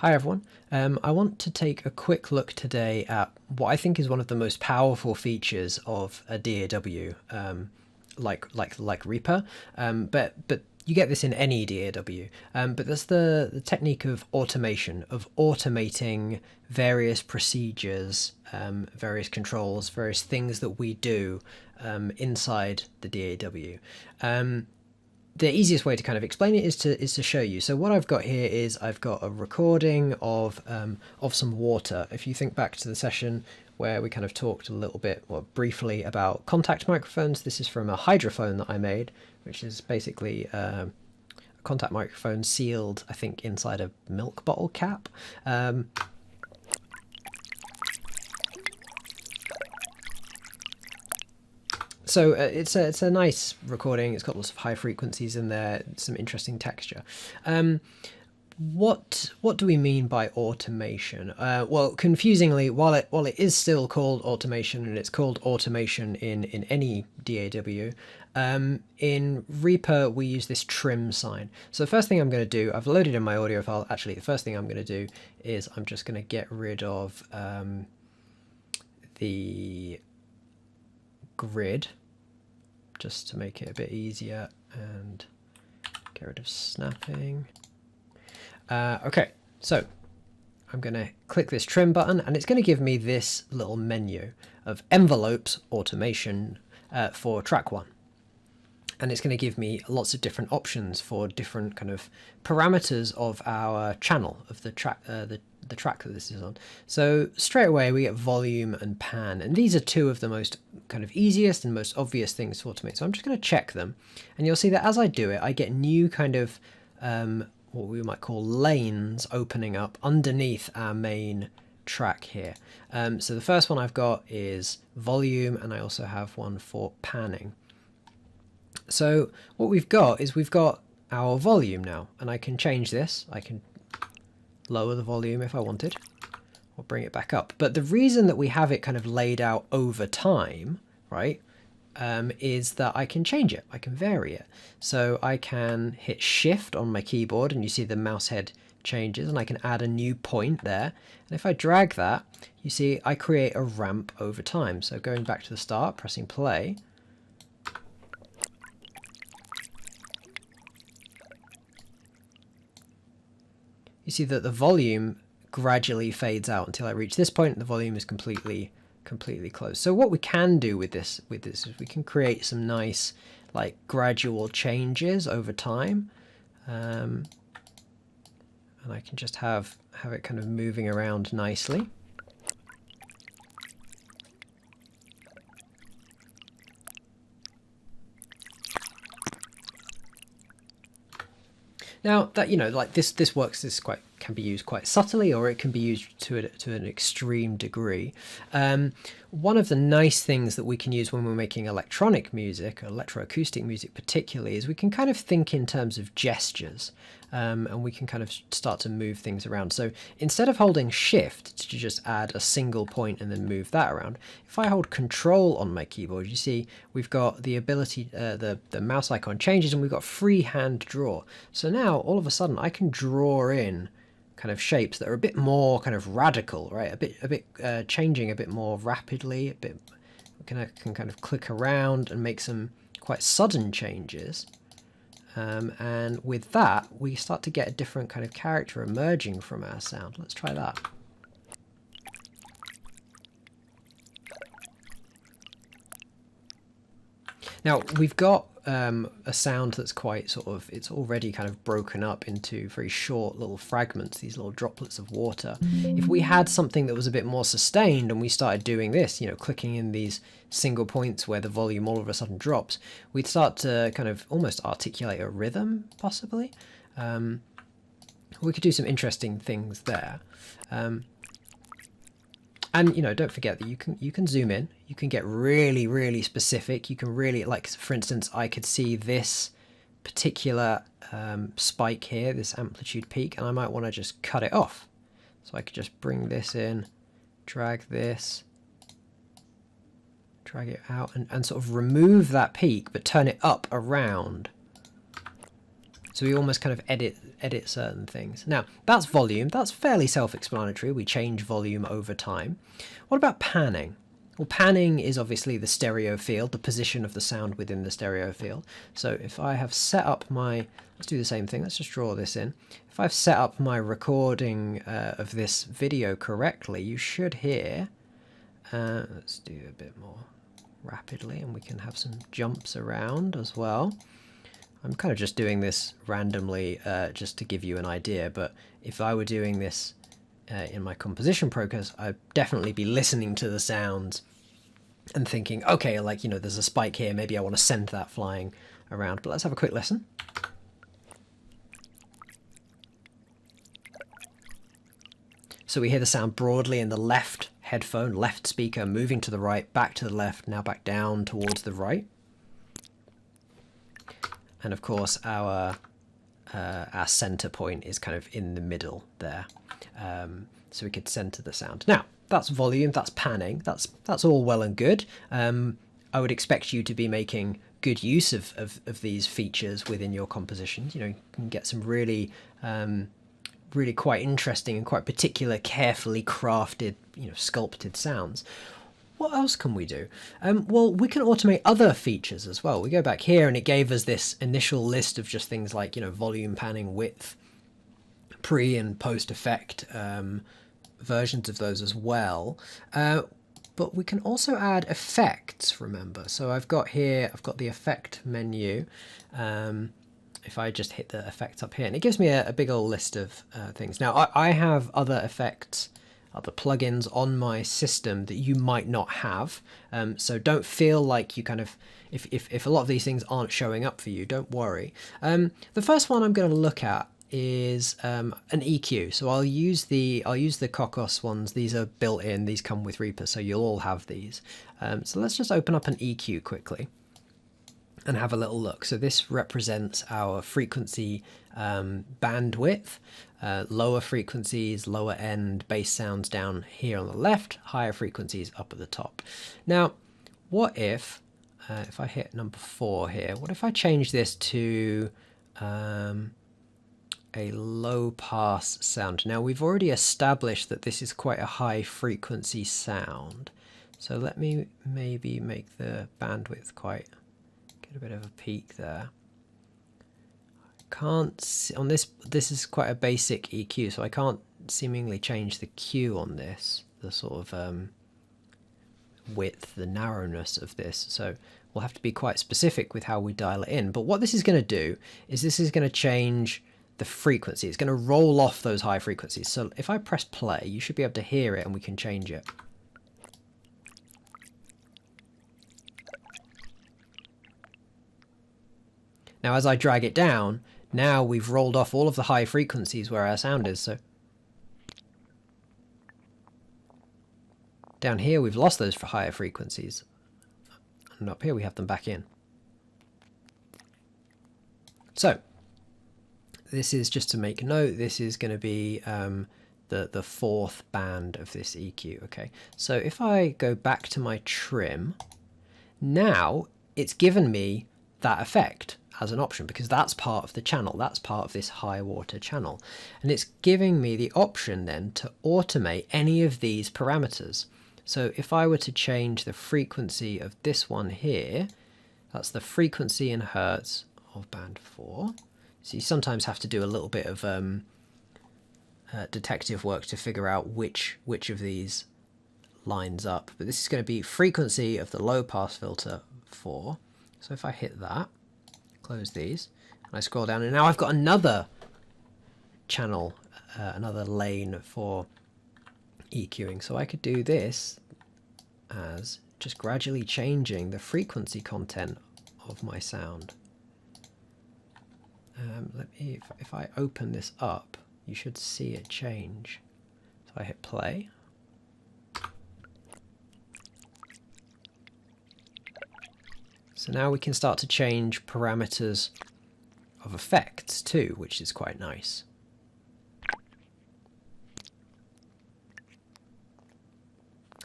Hi everyone. I want to take a quick look today at what I think is one of the most powerful features of a DAW, like Reaper. But you get this in any DAW. But that's the technique of automation, of automating various procedures, various controls, various things that we do inside the DAW. The easiest way to kind of explain it is to show you. So what I've got here is I've got a recording of some water. If you think back to the session where we kind of talked a little bit, or briefly, about contact microphones, this is from a hydrophone that I made, which is basically a contact microphone sealed, I think, inside a milk bottle cap. So it's a nice recording. It's got lots of high frequencies in there, some interesting texture. What do we mean by automation? Well, confusingly, while it is still called automation, and it's called automation in any DAW, in Reaper we use this trim sign. So the first thing I'm going to do, I've loaded in my audio file. Actually, the first thing I'm going to do is I'm just going to get rid of the grid, just to make it a bit easier, and get rid of snapping. Okay, so I'm going to click this trim button, and it's going to give me this little menu of envelopes automation for track 1. And it's going to give me lots of different options for different kind of parameters of our channel, of the track the track that this is on. So straight away we get volume and pan, and these are two of the most kind of easiest and most obvious things to automate. So I'm just going to check them, and you'll see that as I do it, I get new kind of what we might call lanes opening up underneath our main track here. So the first one I've got is volume, and I also have one for panning. So what we've got is we've got our volume now, and I can change this. I can lower the volume if I wanted, or bring it back up. But the reason that we have it kind of laid out over time, right, is that I can change it, I can vary it. So I can hit shift on my keyboard, and you see the mouse head changes, and I can add a new point there. And if I drag that, you see I create a ramp over time. So going back to the start, pressing play, you see that the volume gradually fades out until I reach this point, and the volume is completely closed. So what we can do with this is we can create some nice, like, gradual changes over time, and I can just have it kind of moving around nicely. Now that, you know, like this works, this can be used quite subtly, or it can be used to an extreme degree. One of the nice things that we can use when we're making electronic music, electroacoustic music particularly, is we can kind of think in terms of gestures, and we can kind of start to move things around. So instead of holding shift to just add a single point and then move that around, if I hold control on my keyboard, you see we've got the ability, the mouse icon changes, and we've got freehand draw. So now all of a sudden I can draw in kind of shapes that are a bit more kind of radical, right? A bit changing a bit more rapidly. A bit, can kind of click around and make some quite sudden changes. And with that, we start to get a different kind of character emerging from our sound. Let's try that. Now we've got a sound that's quite sort of, it's already kind of broken up into very short little fragments, these little droplets of water. If we had something that was a bit more sustained and we started doing this, you know, clicking in these single points where the volume all of a sudden drops, we'd start to kind of almost articulate a rhythm, possibly. We could do some interesting things there. And, you know, don't forget that you can zoom in, you can get really specific. You can really, like, for instance, I could see this particular spike here, this amplitude peak, and I might want to just cut it off. So I could just bring this in, drag this, drag it out, and sort of remove that peak, but turn it up around. So we almost kind of edit edit certain things. Now, that's volume. That's fairly self-explanatory. We change volume over time. What about panning? Well, panning is obviously the stereo field, the position of the sound within the stereo field. So if I have set up my, let's do the same thing, let's just draw this in. If I've set up my recording of this video correctly, you should hear, let's do a bit more rapidly, and we can have some jumps around as well. I'm kind of just doing this randomly just to give you an idea, but if I were doing this in my composition process, I'd definitely be listening to the sounds and thinking, okay, like, you know, there's a spike here, maybe I want to send that flying around. But let's have a quick listen. So we hear the sound broadly in the left headphone, left speaker, moving to the right, back to the left, now back down towards the right. And of course, our center point is kind of in the middle there. So we could center the sound. Now, that's volume, that's panning, that's all well and good. I would expect you to be making good use of these features within your compositions. You know, you can get some really quite interesting and quite particular, carefully crafted, you know, sculpted sounds. What else can we do? Well, we can automate other features as well. We go back here and it gave us this initial list of just things like, you know, volume, panning, width, pre and post effect versions of those as well. But we can also add effects, remember. So I've got the effect menu. If I just hit the effects up here, and it gives me a big old list of things. Now, I have other effects, other plugins on my system that you might not have. So don't feel like you kind of, if a lot of these things aren't showing up for you, don't worry. The first one I'm going to look at is an EQ. So I'll use the Cocos ones. These are built in. These come with Reaper, so you'll all have these. So let's just open up an EQ quickly and have a little look. So this represents our frequency bandwidth, lower frequencies, lower end bass sounds down here on the left, higher frequencies up at the top. Now, what if I hit number 4 here, what if I change this to a low pass sound? Now, we've already established that this is quite a high frequency sound. So let me maybe make the bandwidth quite, get a bit of a peak there. Can't see, on this is quite a basic EQ, so I can't seemingly change the Q on this, the sort of width, the narrowness of this. So we'll have to be quite specific with how we dial it in. But what this is going to do is this is going to change the frequency. It's going to roll off those high frequencies. So if I press play, you should be able to hear it, and we can change it. Now, as I drag it down, now we've rolled off all of the high frequencies where our sound is. So down here, we've lost those for higher frequencies. And up here, we have them back in. So this is just to make note, this is going to be the fourth band of this EQ. Okay, so if I go back to my trim, now it's given me that effect as an option, because that's part of the channel, that's part of this high water channel, and it's giving me the option then to automate any of these parameters. So if I were to change the frequency of this one here, that's the frequency in hertz of band 4. So you sometimes have to do a little bit of detective work to figure out which of these lines up, but this is going to be frequency of the low pass filter 4. So if I hit that, close these, and I scroll down, and now I've got another channel, another lane for EQing. So I could do this as just gradually changing the frequency content of my sound. Let me, if I open this up, you should see it change. So I hit play. So now we can start to change parameters of effects too, which is quite nice.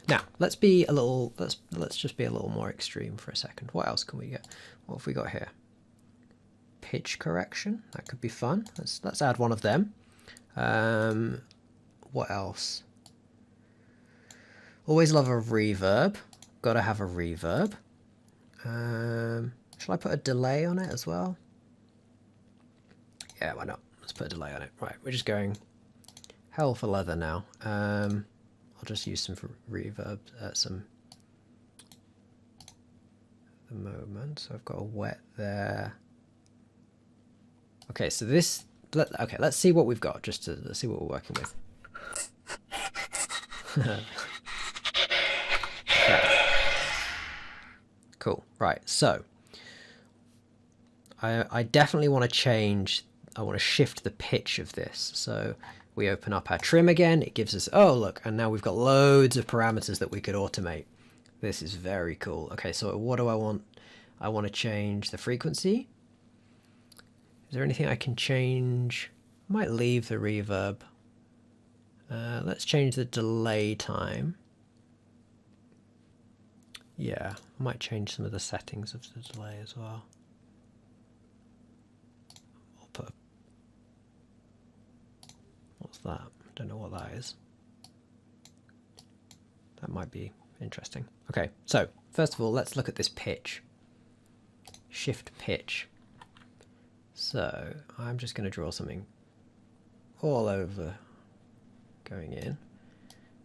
Now let's be a little, let's just be a little more extreme for a second. What else can we get? What have we got here? pitch correction. That could be fun. Let's add one of them. What else? Always love a reverb. Gotta have a reverb. Shall I put a delay on it as well? Yeah, why not? Let's put a delay on it. Right, we're just going hell for leather now. I'll just use some reverb at the moment. So I've got a wet there. Okay, so this. Okay, let's see what we've got. Let's see what we're working with. Okay. Cool. Right. So I definitely want to change. I want to shift the pitch of this. So we open up our trim again. It gives us, oh look, and now we've got loads of parameters that we could automate. This is very cool. Okay, so what do I want? I want to change the frequency. Is there anything I can change? I might leave the reverb. Let's change the delay time. Yeah, I might change some of the settings of the delay as well. I'll put what's that? I don't know what that is. That might be interesting. Okay, so first of all, let's look at this pitch. Shift pitch. So I'm just going to draw something all over going in.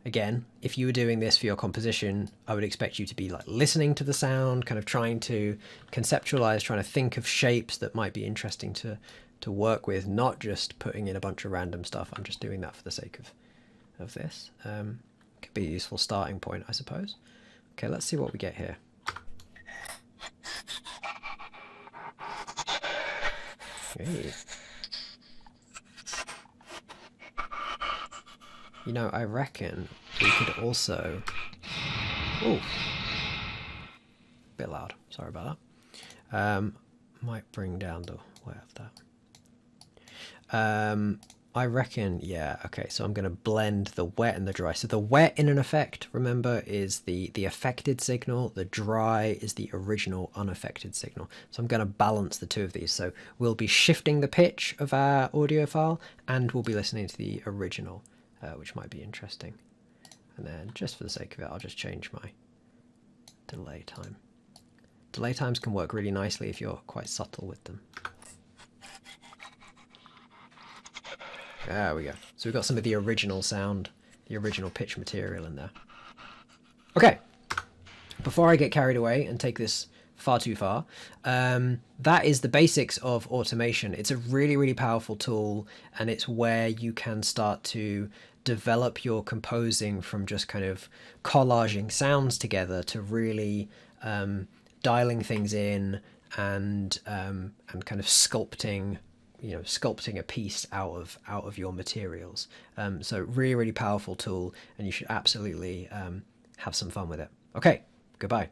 Again, if you were doing this for your composition, I would expect you to be like listening to the sound, kind of trying to conceptualize, trying to think of shapes that might be interesting to work with, not just putting in a bunch of random stuff. I'm just doing that for the sake of this. Could be a useful starting point, I suppose. Okay, let's see what we get here. Hey. You know, I reckon we could also... Ooh. Bit loud. Sorry about that. Might bring down the weight of that. I reckon, yeah, okay, so I'm going to blend the wet and the dry. So the wet in an effect, remember, is the affected signal. The dry is the original unaffected signal. So I'm going to balance the two of these. So we'll be shifting the pitch of our audio file, and we'll be listening to the original, which might be interesting. And then just for the sake of it, I'll just change my delay time. Delay times can work really nicely if you're quite subtle with them. There we go. So we've got some of the original sound, the original pitch material in there. Okay, before I get carried away and take this far too far, that is the basics of automation. It's a really, really powerful tool, and it's where you can start to develop your composing from just kind of collaging sounds together to really dialing things in and kind of sculpting a piece out of your materials. So really, really powerful tool, and you should absolutely have some fun with it. Okay, goodbye.